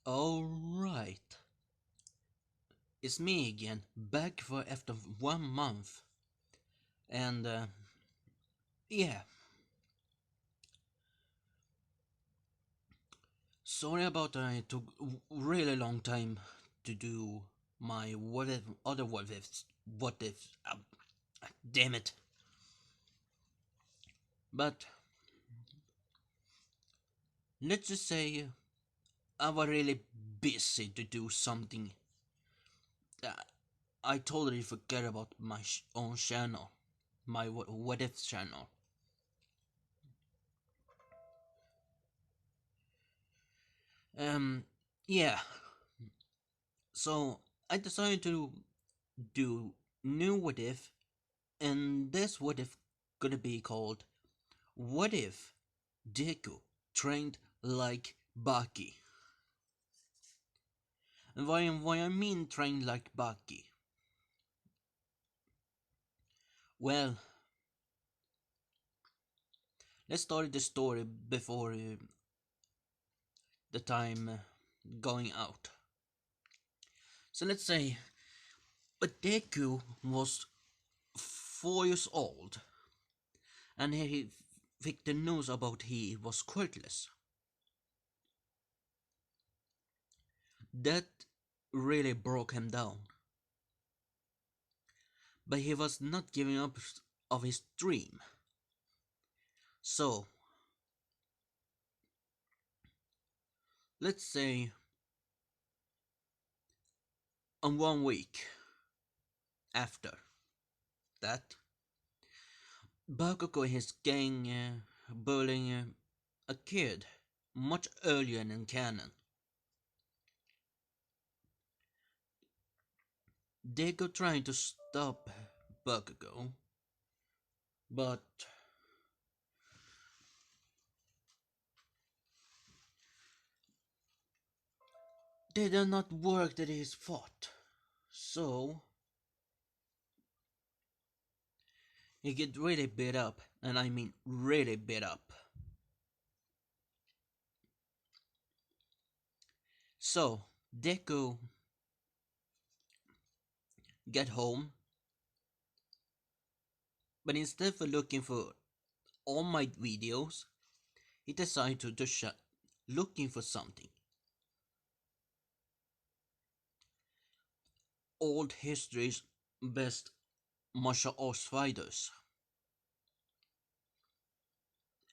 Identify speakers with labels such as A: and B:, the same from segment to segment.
A: Alright, it's me again, back for after 1 month. And yeah, sorry about it took really long time to do my what if, other what ifs, what if, damn it. But let's just say I was really busy to do something that I totally forget about my own channel, my what if channel. Um, yeah, so I decided to do new what if, and this what if gonna be called What If Deku Trained Like Baki. And why I mean trained like Baki? Well, let's start the story before the time going out. So let's say Deku was 4 years old, and he picked the news about he was quirkless. That really broke him down. But he was not giving up of his dream. So, let's say on 1 week after that, Bakugo and his gang bullying a kid much earlier in canon. They go trying to stop Bakugo, but they do not work at his fault. So he get really beat up, and I mean really beat up. So Deku get home, but instead of looking for all my videos, he decided to just looking for something. Old history's best martial arts fighters.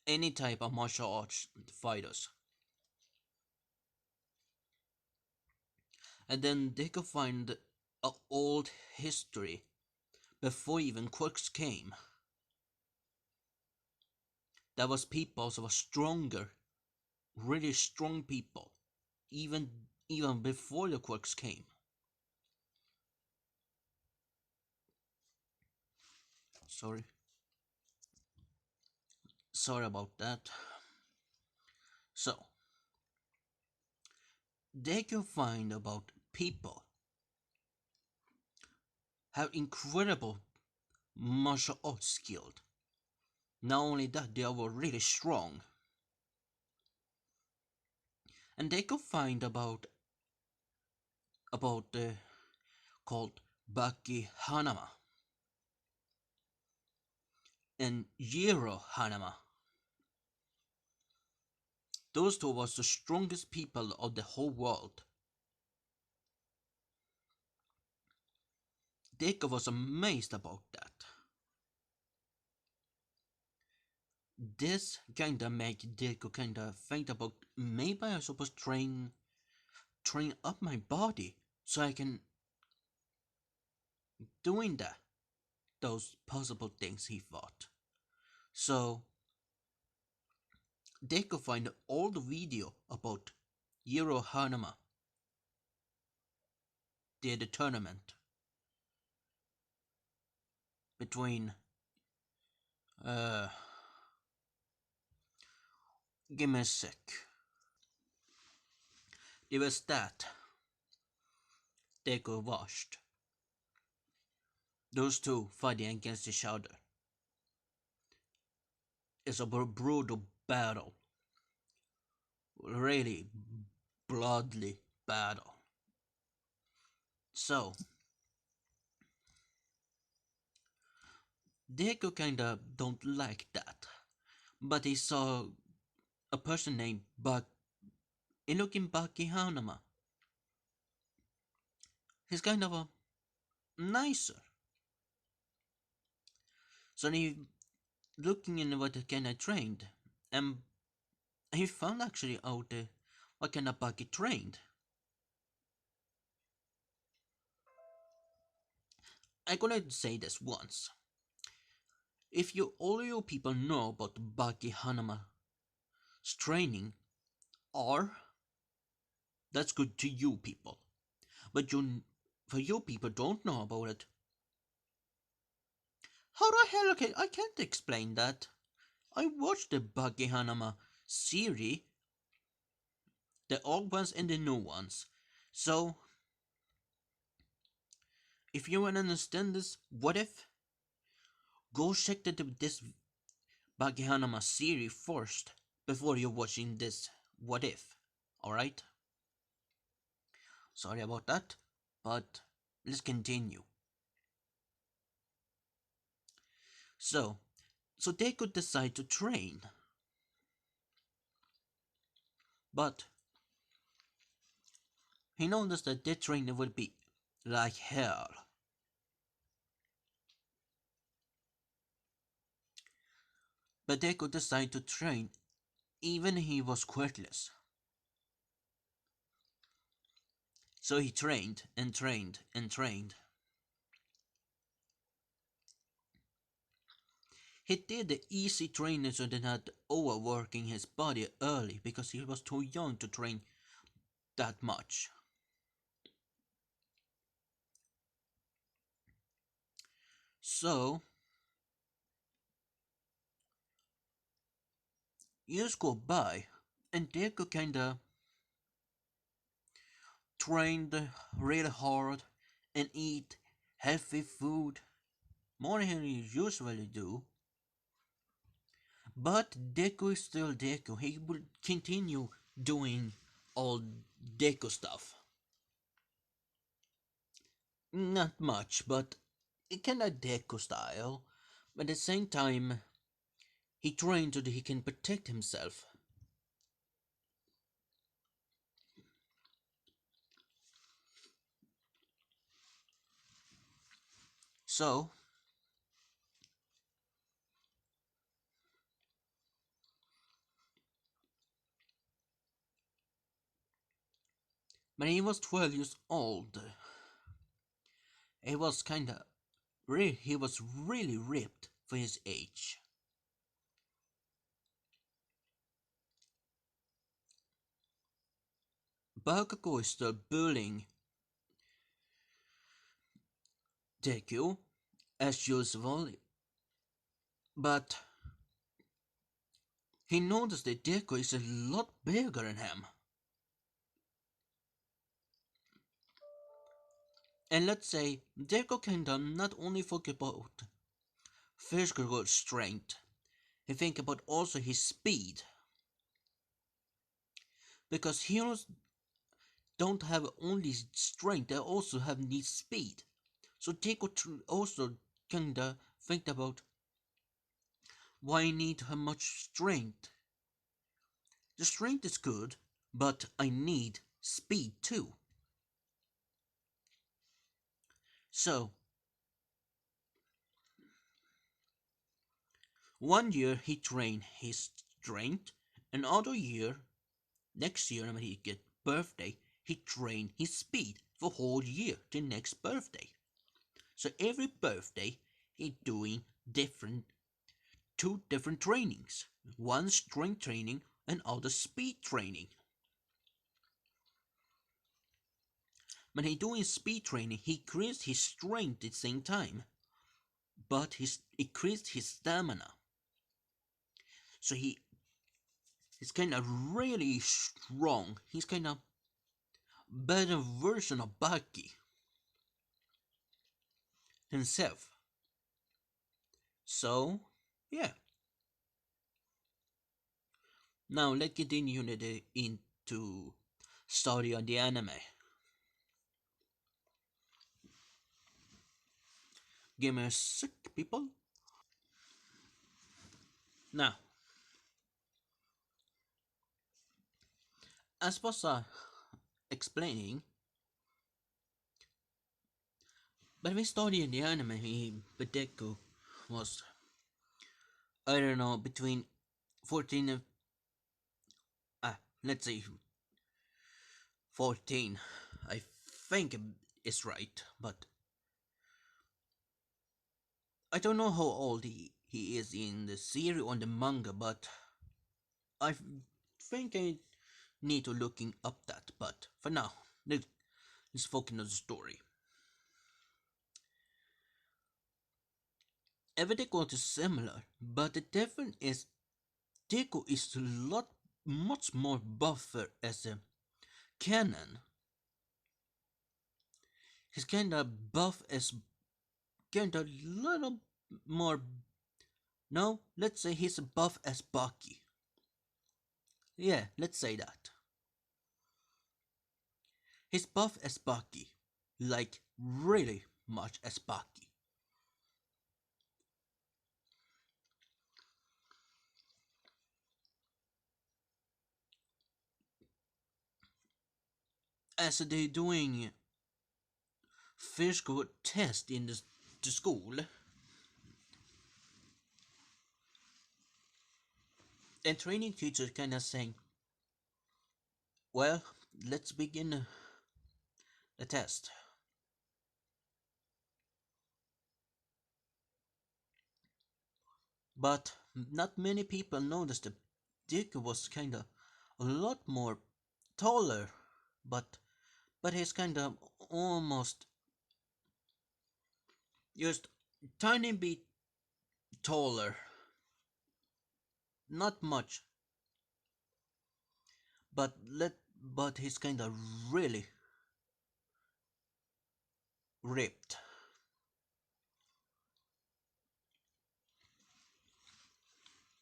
A: Any type of martial arts fighters. And then they could find a old history before even quirks came. That was people who were stronger, really strong people, even even before the quirks came. Sorry, sorry about that. So they can find about people have incredible martial arts skills. Not only that, they were really strong, and they could find about the called Baki Hanama and Jiro Hanama. Those two was the strongest people of the whole world. Deku was amazed about that. This kinda make Deku kinda think about maybe I supposed train up my body so I can doing that those possible things he thought. So Deku find all the video about Jiro Hanama did the tournament between uh give me a sec. It was that Deku watched. Those two fighting against each other. It's a brutal battle. Really bloody battle. So, Deku kinda don't like that. But he saw a person named Inukin Baki Hanama. He's kind of a nicer. So he looking in what kind of trained, and he found actually out what kind of Baki trained. I gonna say this once. If you all you people know about Baki Hanama's training, or that's good to you people. But for you people don't know about it. How the hell can I can't explain that? I watched the Baki Hanama series, the old ones and the new ones. So if you wanna understand this, what if? Go check this Baki Hanama series first before you're watching this what if. Alright? Sorry about that, but let's continue. So, they could decide to train. But he noticed that their training would be like hell. But they could decide to train even he was quirkless. So he trained and trained and trained. He did the easy training so that not overworking his body early because he was too young to train that much. So years go by and Deku kinda trained really hard and eat healthy food more than he usually do. But Deku is still Deku. He will continue doing all Deku stuff. Not much, but it kinda Deku style. But at the same time, he trained so that he can protect himself. So, when he was 12 years old, he was kinda he was really ripped for his age. Bakugo is still bullying Deku as usual, but he noticed that Deku is a lot bigger than him. And let's say Deku can not only focus about physical strength, he think about also his speed. Because heroes don't have only strength, they also have need speed. So Deku also kinda think about why I need how much strength. The strength is good, but I need speed too. So, one year he trained his strength, another year, next year when he get birthday, he trained his speed for whole year till next birthday. So every birthday he doing different two different trainings. One strength training and other speed training. When he doing speed training, he increased his strength at the same time, but he increased his stamina. So he's kind of really strong. He's kind of better version of Baki himself. So yeah. Now let's continue into study on the anime. Give me a sec, people. Now, as was explaining, when we studied the anime, Deku was, I don't know, between 14 and, let's say 14. I think is right, but I don't know how old he is in the series or the manga, but I think I need to looking up that. But for now, let's focus on the story. Every Deku is similar, but the difference is Deku is a lot much more buffer as a canon. He's kinda buff as kinda little more. No, let's say he's buff as Baki. Yeah, let's say that. He's buff as Baki, like really much as Baki. As they're doing physical test in the school, and training teacher kinda saying, well, let's begin the test. But not many people noticed that Dick was kinda a lot more taller, but he's kinda almost just tiny bit taller, not much, but he's kinda really ripped.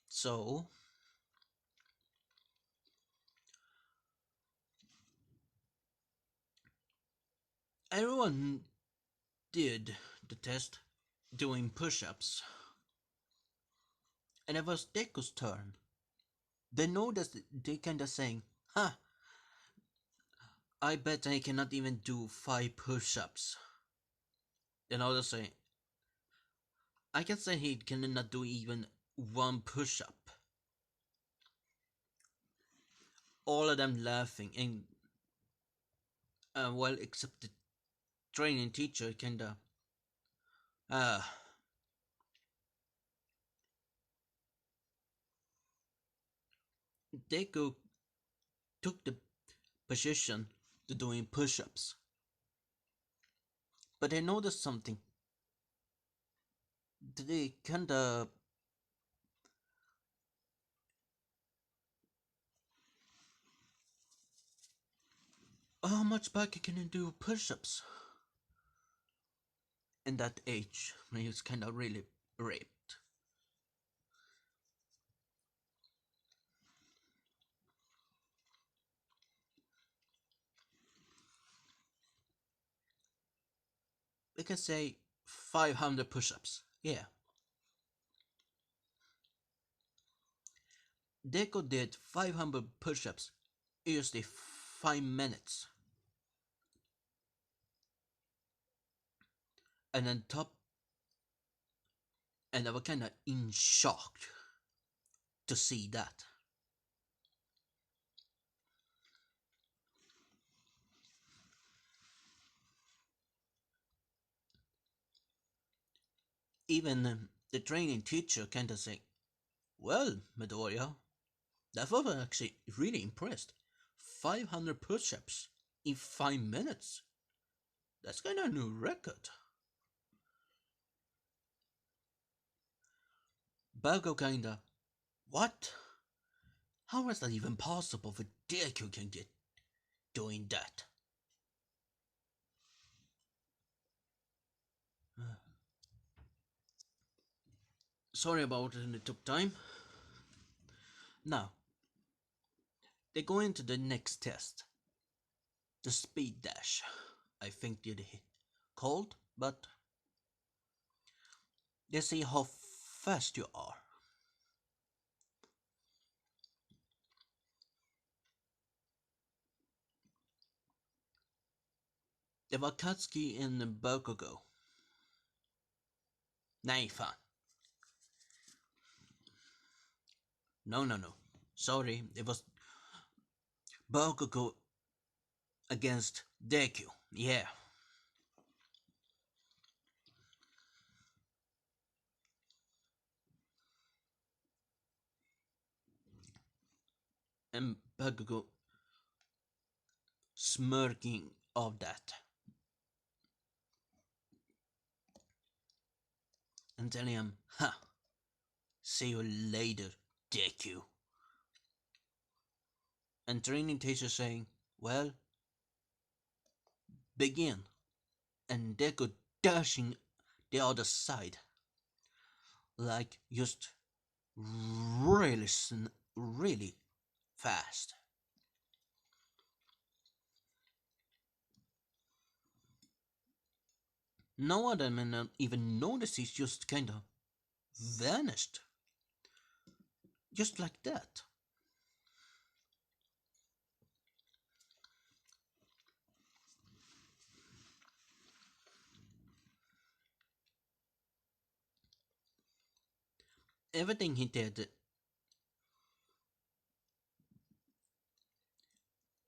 A: So everyone did the test doing push-ups, and it was Deku's turn. They noticed they kinda saying, "Huh, I bet I cannot even do 5 push-ups." Then others say, "I can say he cannot do even 1 push-up." All of them laughing, and well, except the training teacher kinda, uh, Deku took the position to doing push-ups, but I noticed something. They kinda, how much back can you do push-ups in that age when he was kinda really raped? We can say 500 push-ups. Yeah, Deku did 500 push-ups, usually 5 minutes, and then top, and I was kinda in shock to see that. Even the training teacher kinda say, "Well, Midoriya, that was actually really impressed. 500 push-ups in 5 minutes. That's kinda a new record." Bago kinda, what? How is that even possible for Deku can get doing that? Sorry about it, it took time. Now, they go into the next test. the speed dash. I think did cold, but they see how fast you are. Det var Katsuki in Bakugo. Nej, fan. No, no, no. Sorry, it was Bakugo against Deku. Yeah. And Bakugo smirking of that and telling him, "Ha, see you later, Deku." And training teacher saying, "Well, begin." And Deku dashing the other side, like just really, really fast. No one of them even noticed. He just kind of vanished, just like that. Everything he did,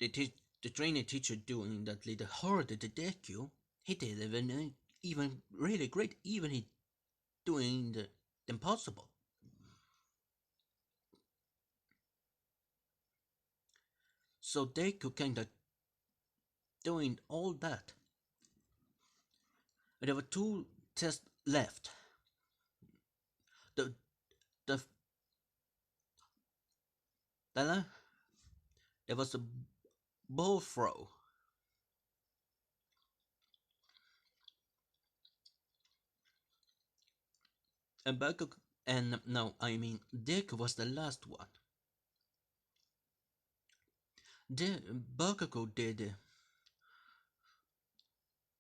A: the training teacher doing that little harder the Deku, he did even really great. Even he doing the impossible. So Deku kinda doing all that. There were two tests left. The the there was a bow throw, and Baku and no, I mean Deku was the last one. Bakugo did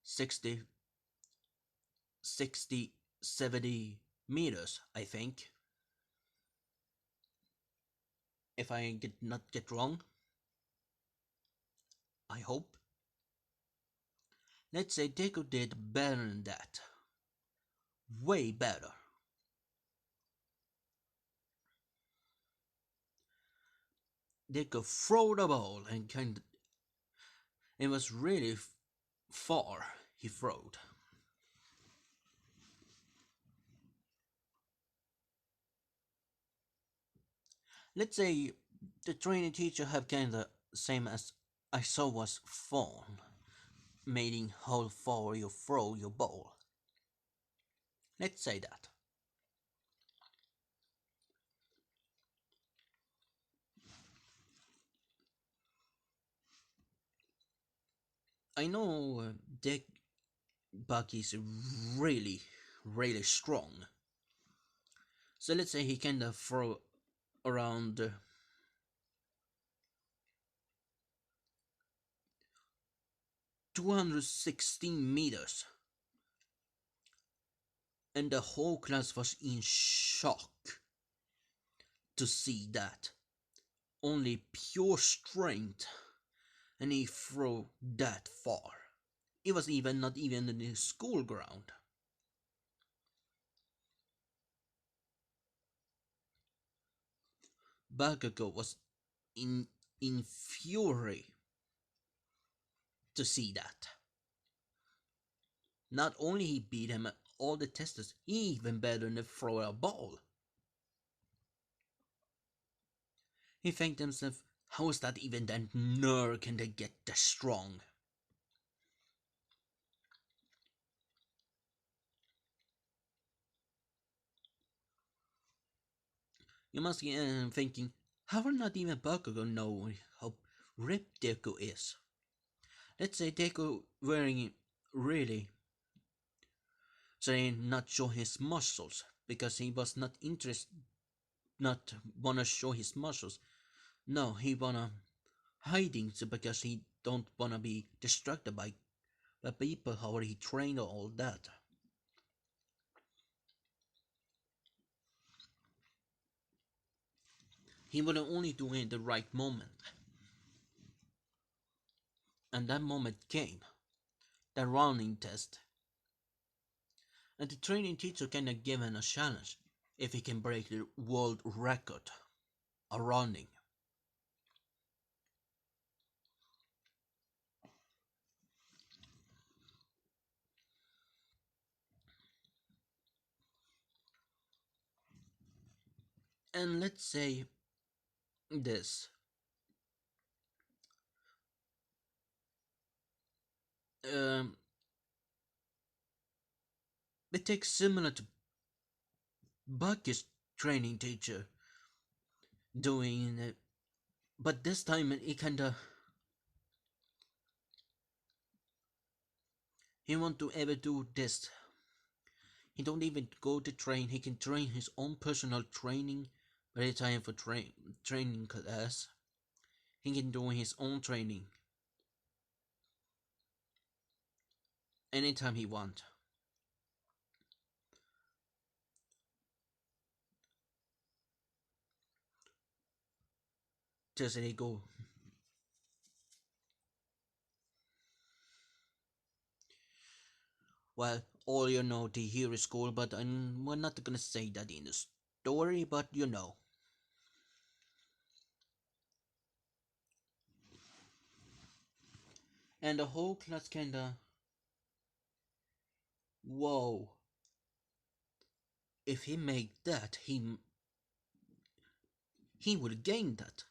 A: 60, 60, 70 meters, I think. If I get not get wrong, I hope. Let's say Deku did better than that. Way better. Deku throw the ball and it was really far he throwed. Let's say the training teacher have kinda same as I saw was fun, meaning how far you throw your ball. Let's say that. I know Deck Baki is really, really strong. So let's say he kinda throw around 216 meters, and the whole class was in shock to see that. Only pure strength, and he threw that far. It was even not even in the school ground. Bakugo was in fury to see that. Not only he beat him at all the testers, he even better than throw a ball. He thanked himself, how is that even that nerve can they get that strong? You must be thinking, how will not even Bakugo know how ripped Deku is? Let's say Deku wearing really saying not show his muscles because he was not interested, not wanna show his muscles. No, he wanna hiding so because he don't wanna be distracted by people how he trained all that. He was only doing the right moment, and that moment came, the running test, and the training teacher kinda gave him a challenge if he can break the world record of running. And let's say this. Um, it takes similar to Baki's training teacher doing it, but this time he kinda he want to ever do this. He don't even go to train. He can train his own personal training by the time for training class. He can do his own training anytime he want. Just let it go. Well, all you know the hero school, but we're not gonna say that in the story, but you know. And the whole class kinda, whoa. If he made that, he would gain that.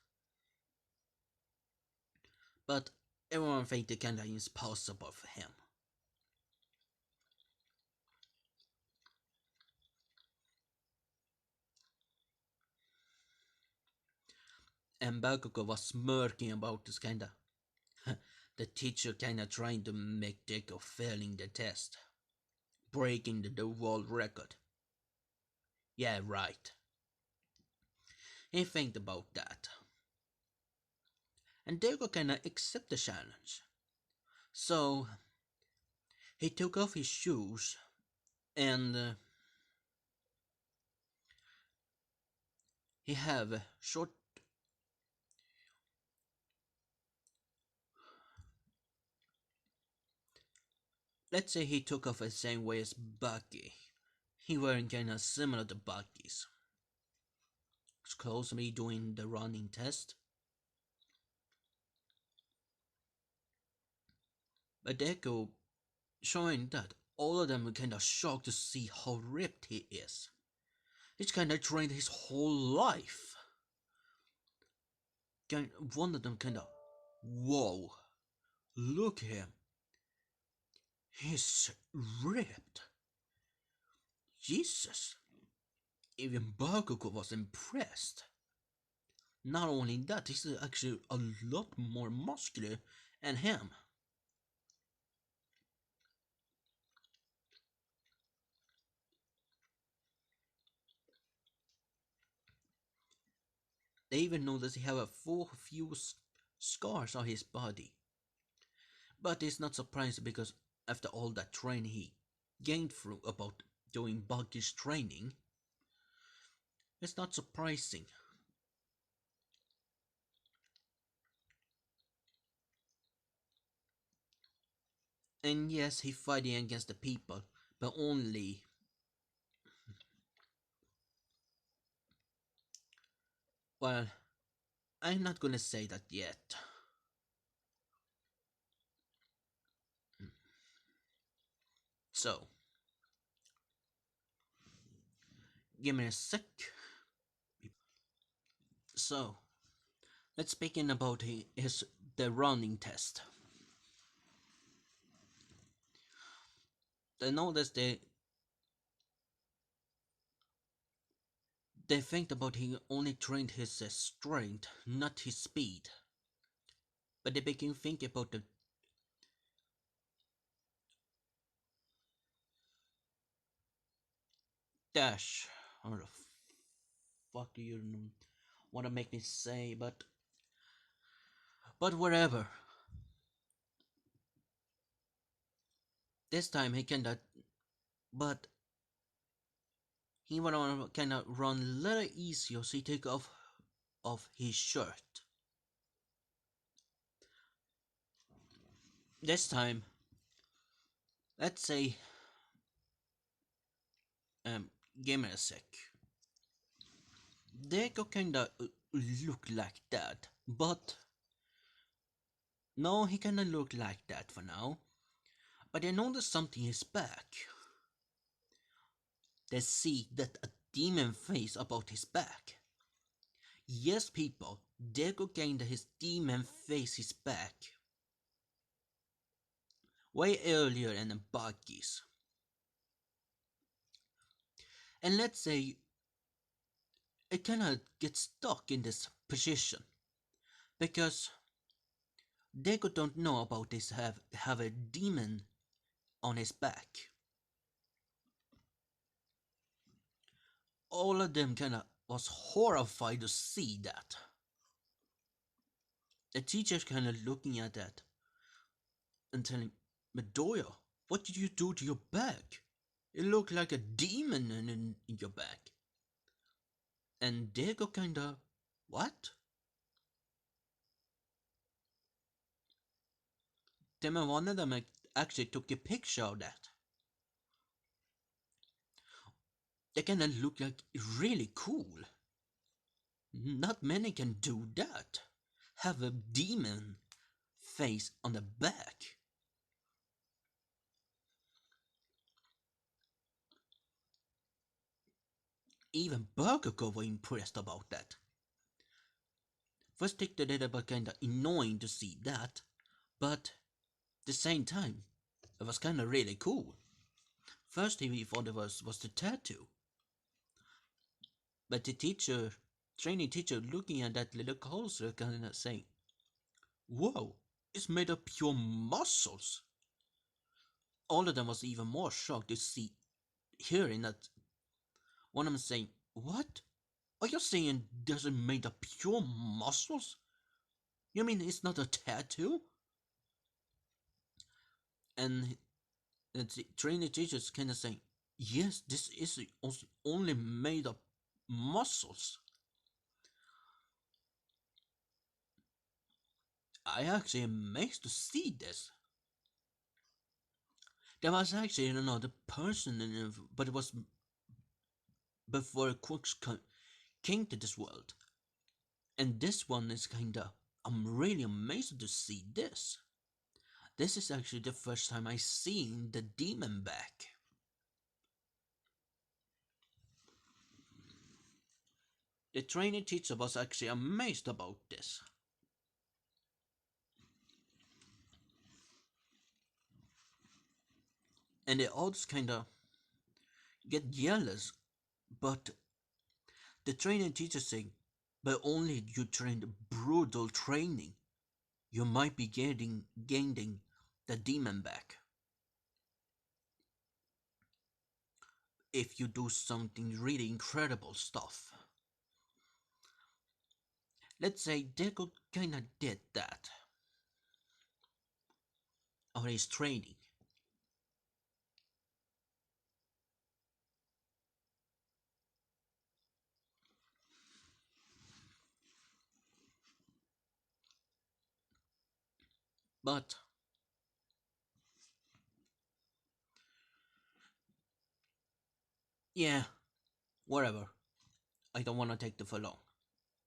A: But everyone think it kinda is possible for him. And Bakugo was smirking about this kinda. The teacher kinda trying to make Deku failing the test, breaking the world record. Yeah, right. He think about that. And Deku kinda accept the challenge. So he took off his shoes and he have a short. Let's say he took off the same way as Baki. He wearing kinda similar to Baki's. Closely doing the running test. But Deku showing that all of them are kinda shocked to see how ripped he is. He's kinda trained his whole life. One of them kinda, whoa, look at him. He's ripped. Jesus. Even Bakugo was impressed. Not only that, he's actually a lot more muscular than him. They even notice he have a full few scars on his body. But it's not surprising because after all that training he gained through about doing Baki's training, it's not surprising. And yes, he fighting against the people, but only. Well, I'm not gonna say that yet. So, give me a sec. So, let's begin about the running test. They notice they think about he only trained his strength, not his speed. But they begin think about the dash. Or the fuck do you want to make me say? But whatever. This time he kinda, but he wanna kinda run a little easier, so he take off his shirt. This time, let's say, um, give me a sec. Deco kinda look like that, but no, he kinda look like that for now. But I noticed something in his back. They see that a demon face about his back. Yes, people, Deco gained his demon face his back way earlier than Baki's. And let's say it kinda gets stuck in this position because Deco don't know about this have a demon on his back. All of them kinda was horrified to see that. The teacher's kinda looking at that and telling Medoya, what did you do to your back? It looked like a demon in your back. And Diego kinda, what? Then one of them actually took a picture of that. They kinda look like really cool. Not many can do that. Have a demon face on the back. Even Burger were impressed about that. First they did it about kinda annoying to see that, but at the same time, it was kinda really cool. First he thought it was the tattoo. But the teacher, training teacher, looking at that little closer, kinda saying, whoa, it's made of pure muscles. All of them was even more shocked to see, hearing that one of them saying, what? Are you saying this is made of pure muscles? You mean it's not a tattoo? And the training teacher's kinda saying, yes, this is only made of muscles. I actually amazed to see this. There was actually another person in it, but it was before Crooks came to this world. And this one is kinda. I'm really amazed to see this. This is actually the first time I seen the demon back. The training teacher was actually amazed about this. And the odds kinda get jealous, but the training teacher saying, but only you trained brutal training, you might be gaining the demon back. If you do something really incredible stuff. Let's say Deco kinda did that. Or his training. But yeah, whatever. I don't wanna take the for long.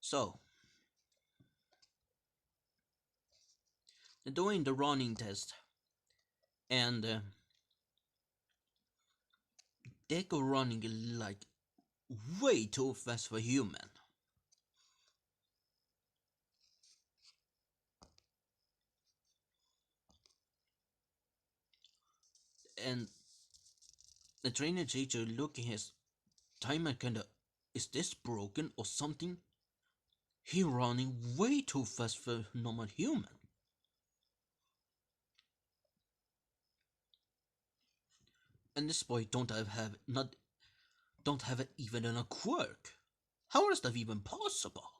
A: So they're doing the running test, and Deco running like way too fast for human. And the trainer teacher looking his timer kinda, is this broken or something? He running way too fast for normal human. And this boy don't have even a quirk. How is that even possible?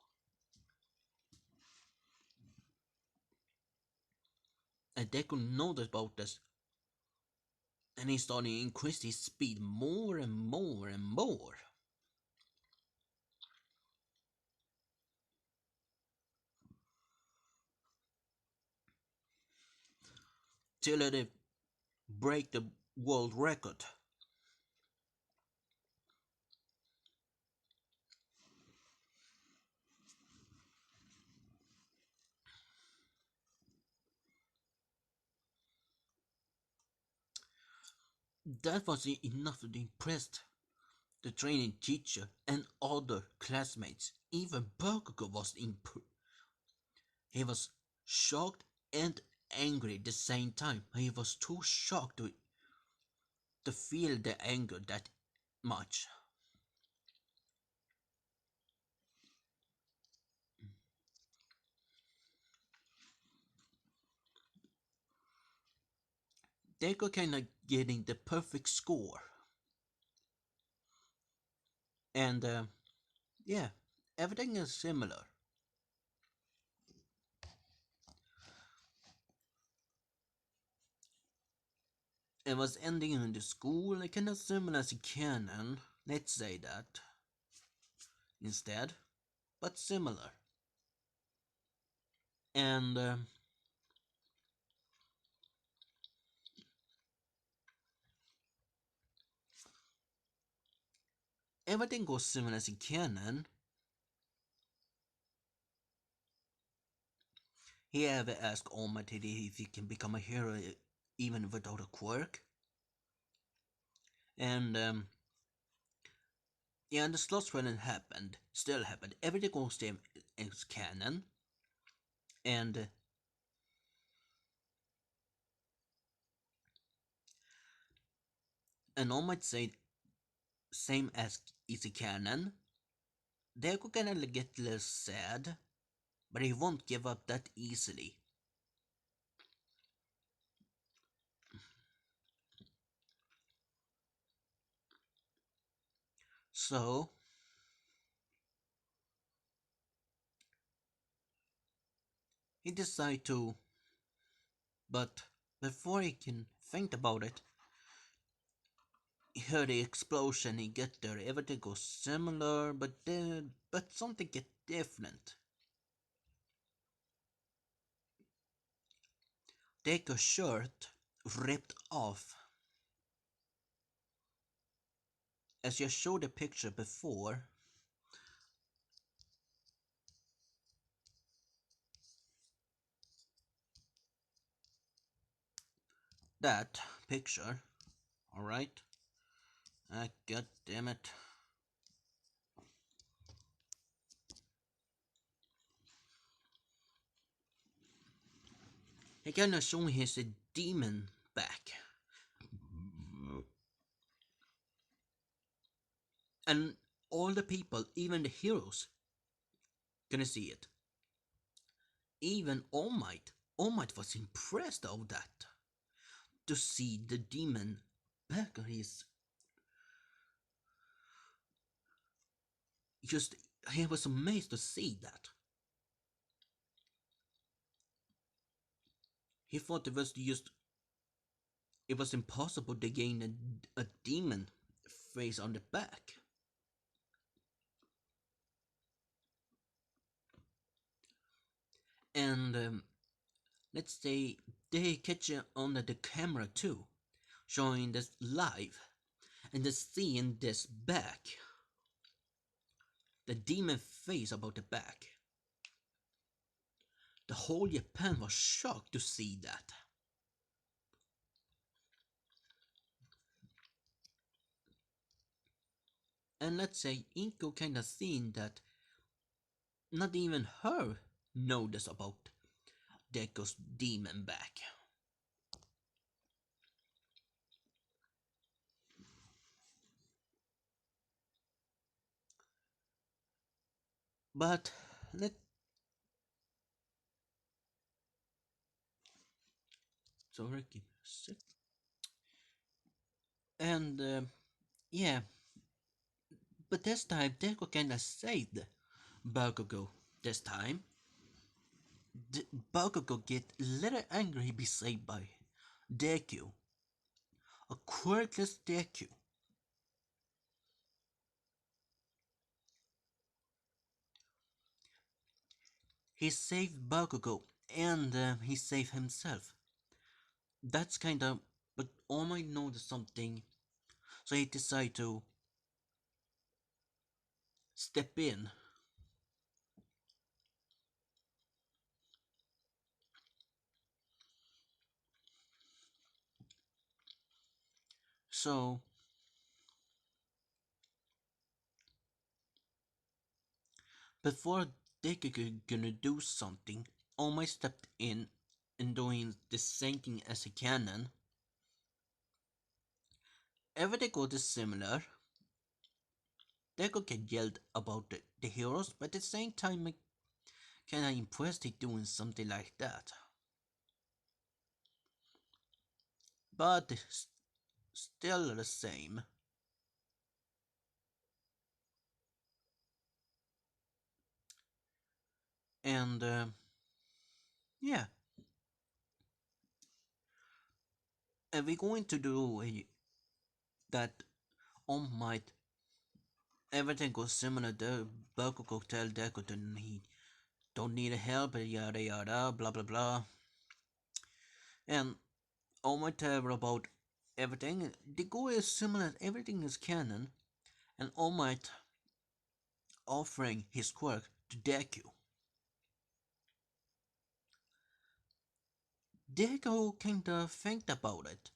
A: And they could know about this. and he started to increase his speed more and more and more. Till it break the world record. That was enough to impress the training teacher and other classmates. Even Bakugo was he was shocked and angry at the same time. He was too shocked to feel the anger that much. They were kind of getting the perfect score, and yeah, everything is similar. It was ending in the school, kind of similar as a canon. Let's say that instead, but similar. And everything goes similar as a canon. He ever asked Almighty if he can become a hero even without a quirk. And yeah, the slot run happened, still happened. Everything goes same as canon. And All might say same as easy canon. Deku gonna get a little sad, but he won't give up that easily. So he decides to, but before he can think about it, he heard the explosion. He get there, everything goes similar, but something get different. Deku's shirt ripped off. As you showed the picture before, that picture, alright? God damn it. He kinda showing his demon back. And all the people, even the heroes, gonna see it. Even All Might. All Might was impressed of that. To see the demon back on his. Just. He was amazed to see that. He thought it was just. It was impossible to gain a demon face on the back. And let's say they catch it on the camera too, showing this live, and the seeing this back, the demon face about the back. The whole Japan was shocked to see that. And let's say Inko kinda seen that not even her noticed about Deku's demon back. But let sorry, give me a sec. And yeah, but this time Deku kinda saved Bakugo. This time, Bakugo get a little angry be saved by Deku. A quirkless deku. He saved Bakugo and he saved himself. That's kinda. But All Might noticed something, so he decided to step in. So, before Deku could gonna do something, All Might stepped in and doing the same thing as a cannon. Everything was similar. Deku get yelled about the heroes, but at the same time, I kinda impressed he doing something like that. But still the same. And yeah, and we're going to do that. All Might everything goes similar. The Bakugo tell Deku that he don't need help, yada yada, blah blah blah. And All Might tell about everything. The goal is similar. Everything is canon, and All Might offering his quirk to Deku. Deku kinda think about it.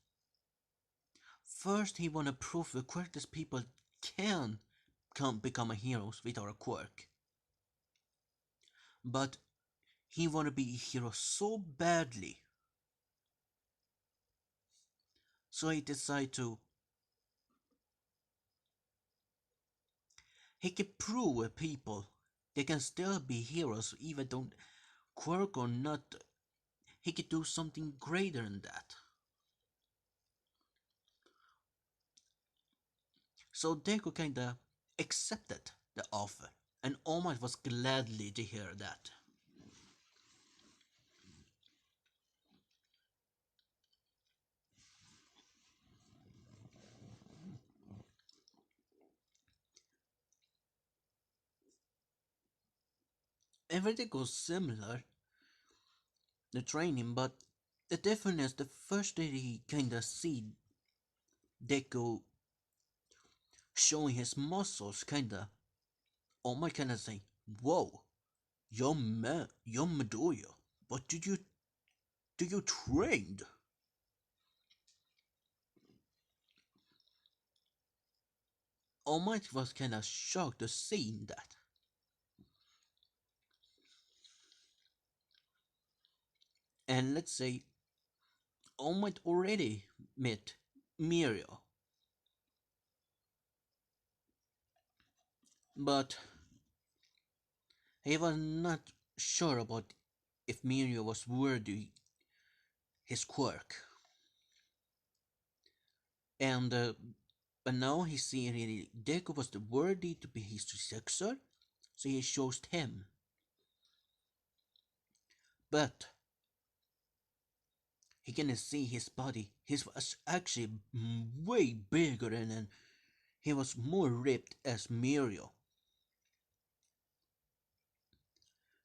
A: First, he wanna prove the quirkless people can become a heroes without a quirk. But he wanna be a hero so badly, so he decided to. He can prove with people they can still be heroes even though quirk or not. He could do something greater than that. So Deku kinda accepted the offer, and All Might was gladly to hear that. Everything was similar, the training, but the difference is the first day he kinda see Deku showing his muscles, kinda, All Might kinda say, "Whoa, you're you're Midoriya, but did you trained?" All Might was kinda shocked to see that. And let's say All Might already met Mirio, but he was not sure about if Mirio was worthy his quirk. And but now he see really Deku was the worthy to be his successor, so he chose him. But he can see his body. He was actually way bigger and he was more ripped as Mirio.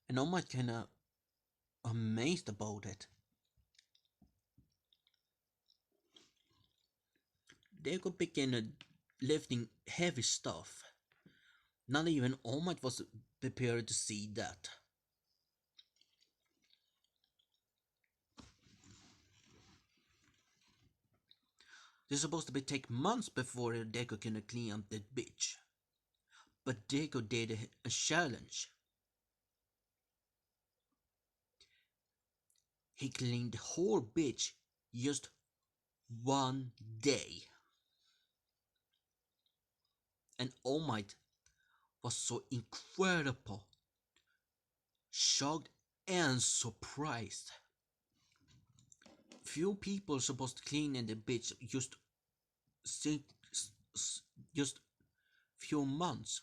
A: And I'm kinda amazed about it. Deku began lifting heavy stuff. Not even All Might was prepared to see that. It's supposed to be take months before Deku can clean up that bitch. But Deku did a challenge. He cleaned the whole bitch just one day. And All Might was so incredible, shocked and surprised. Few people supposed to clean in the bitch just few months.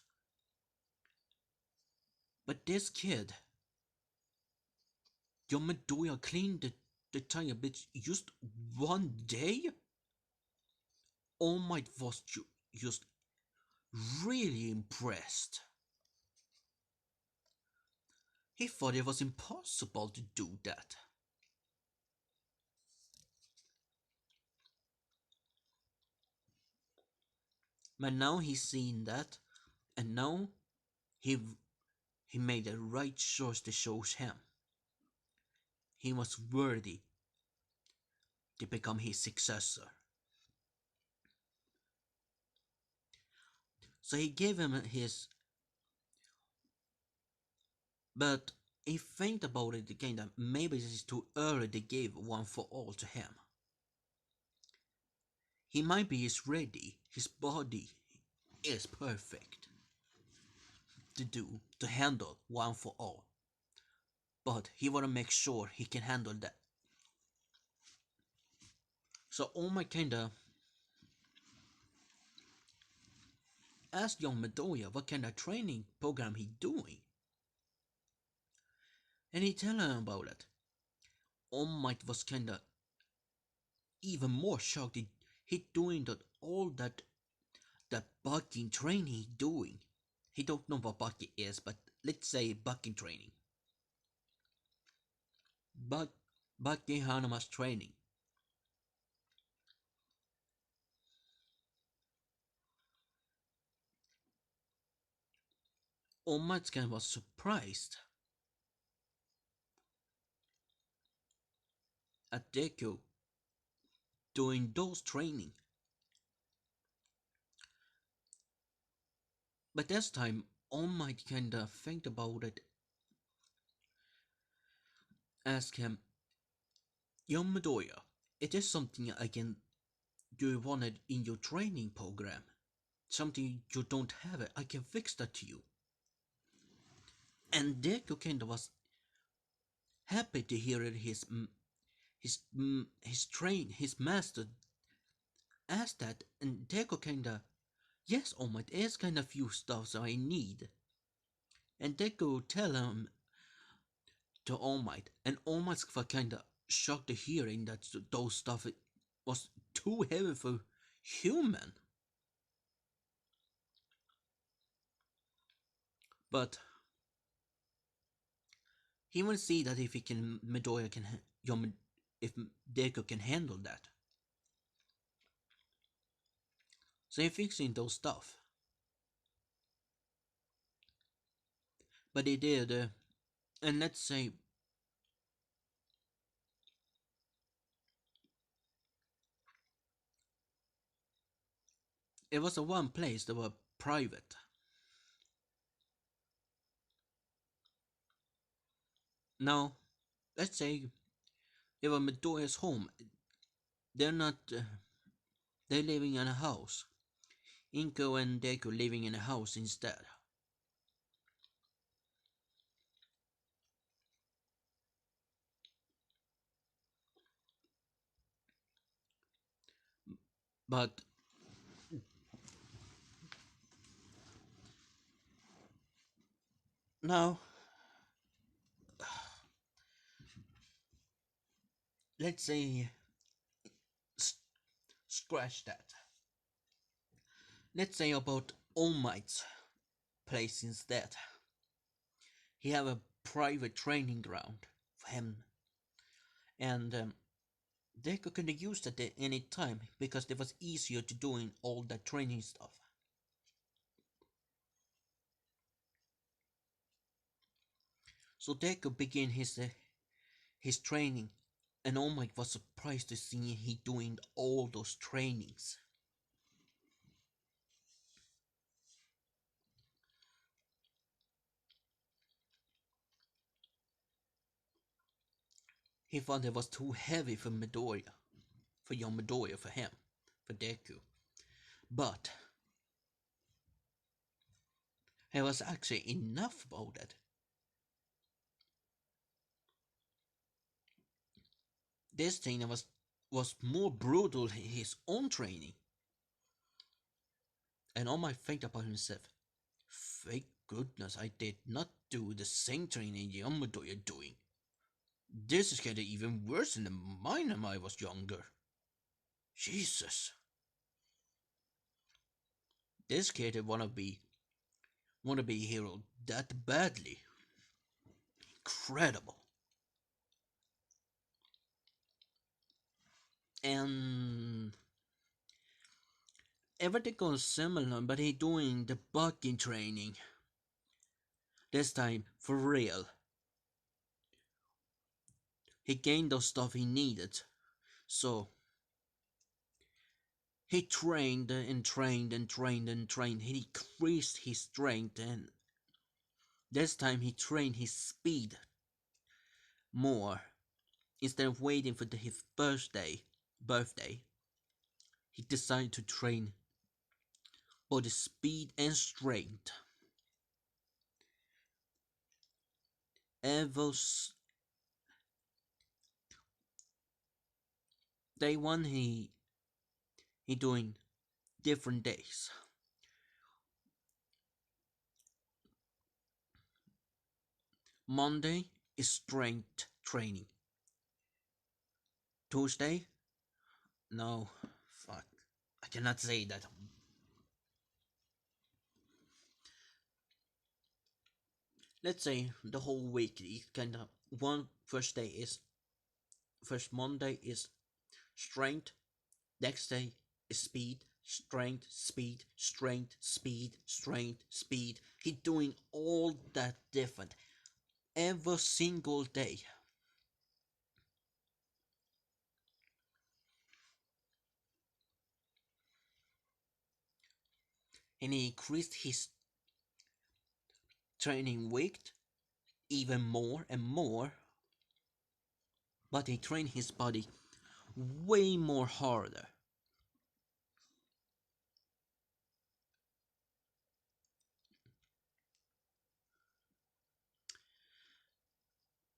A: But this kid, Yomadoya cleaned the entire bitch just one day? All Might was just really impressed. He thought it was impossible to do that. But now he's seen that, and now he he made the right choice to show him. He was worthy to become his successor. So he gave him his, but he think about it again that maybe this is too early to give one for all to him. He might be is ready, his body is perfect to handle one for all. But he wanna make sure he can handle that. So Oma kinda asked young Medoya what kind of training program he doing. And he tell him about it. All Might was kinda even more shocked. He doing that all that Baki training he doing. He don't know what Baki is, but let's say Baki training. But Baki Hanama's training. All Might kind was surprised at Deku doing those training. But this time, All Might kinda think about it, ask him, Young Midoriya, it is something I can do you want it in your training program. Something you don't have it, I can fix that to you. And Deku kinda was happy to hear it his master asked that, and Deku kinda, yes, All Might, there's kinda few stuff I need. And Deku tell him to All Might, and All Might was kinda shocked to hearing that those stuff was too heavy for human. But he will see that if he can, Midoriya can, if Deku can handle that. So he fixing those stuff. But he did, and let's say it was a one place that was private. Now, let's say it was Midoriya's home. They're not. They're living in a house. Inko and Deku living in a house instead. But now, let's say scratch that. Let's say about All Might's place instead. He have a private training ground for him, and Deku could use that at any time because it was easier to doing all that training stuff. So Deku began his training, and All Might was surprised to see he doing all those trainings. He thought it was too heavy for Midoriya, for young Midoriya, for him, for Deku. But it was actually enough about it. This thing was more brutal than his own training. And All Might think about himself. Thank goodness I did not do the same training young Midoriya doing. This is getting even worse than mine when I was younger. Jesus. This kid wanna be a hero that badly. Incredible. And everything goes similar, but he doing the Baki training. This time for real. He gained the stuff he needed. So he trained and trained and trained and trained. He increased his strength, and this time he trained his speed more. Instead of waiting for his birthday, he decided to train both speed and strength. Ever day one, he doing different days. Monday is strength training. Tuesday, no, fuck, I cannot say that. Let's say the whole week is kind of one. First Monday is strength. Next day is speed, strength, speed, strength, speed, strength, speed. He doing all that different every single day. And he increased his training weight even more and more, but he trained his body way more harder.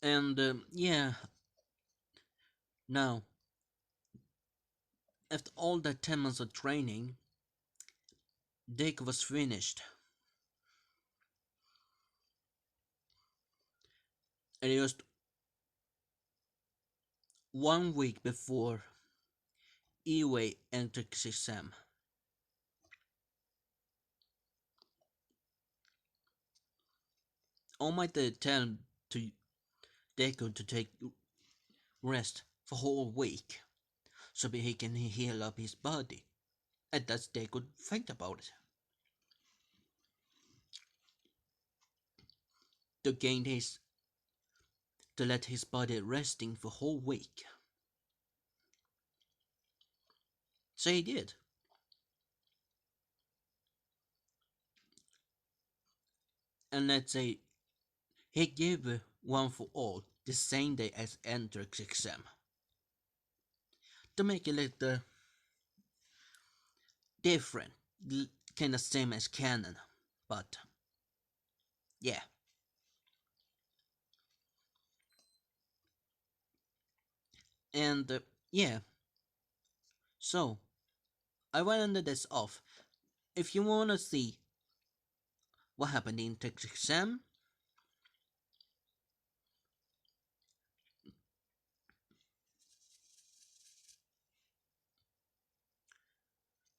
A: And yeah, now after all that 10 months of training, Dick was finished. And just 1 week before Eway entrance exam. All my dad tell to Deku to take rest for whole week so that he can heal up his body. And that's Deku think about it. To gain his to let his body resting for whole week. So he did. And let's say he gave one for all the same day as entrance exam. To make it a little different, kinda same as canon, but yeah. And yeah, so I rounded this off. If you wanna see what happened in text exam,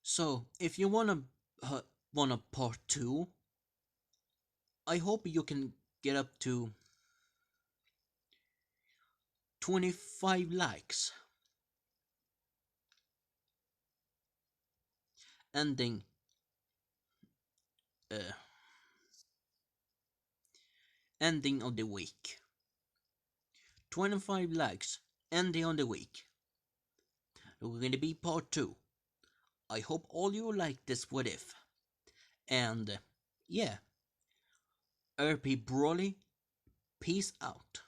A: so if you want a part two, I hope you can get up to 25 likes, ending uh, ending of the week. 25 likes, ending on the week. We're gonna be part two. I hope all you like this what if. And yeah, RP Broly, peace out.